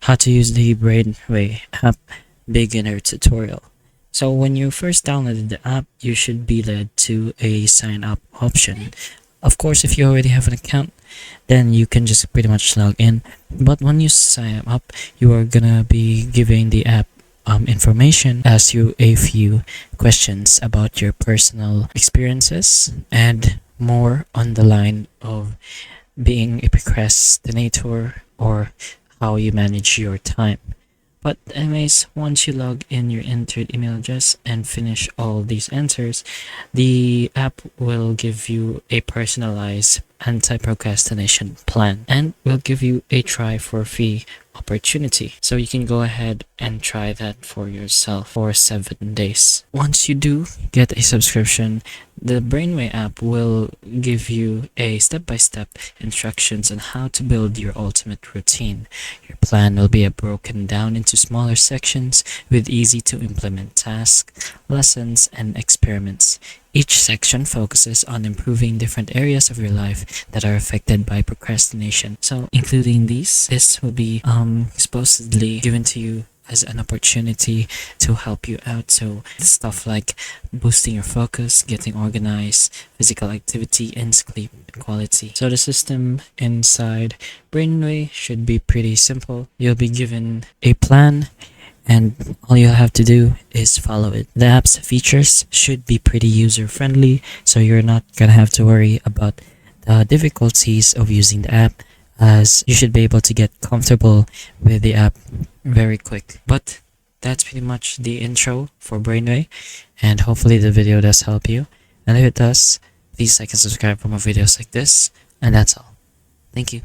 How to use the Brainway app beginner tutorial. So when you first downloaded the app, you should be led to a sign up option. Of course, if you already have an account, then you can just pretty much log in. But when you sign up, you are gonna be giving the app information, ask you a few questions about your personal experiences and more on the line of being a procrastinator or how you manage your time. But anyways, once you log in your entered email address and finish all these answers, the app will give you a personalized anti-procrastination plan and will give you a try for free opportunity. So you can go ahead and try that for yourself for 7 days. Once you do get a subscription, the Brainway app will give you a step-by-step instructions on how to build your ultimate routine. Your plan will be broken down into smaller sections with easy to implement tasks, lessons, and experiments. Each section focuses on improving different areas of your life that are affected by procrastination. So including this will be supposedly given to you as an opportunity to help you out. So stuff like boosting your focus, getting organized, physical activity, and sleep quality. So the system inside Brainway should be pretty simple. You'll be given a plan and all you have to do is follow it. The app's features should be pretty user-friendly, so you're not gonna have to worry about the difficulties of using the app, as you should be able to get comfortable with the app very quick. But that's pretty much the intro for Brainway, and hopefully the video does help you. And if it does, please like and subscribe for more videos like this, and that's all. Thank you.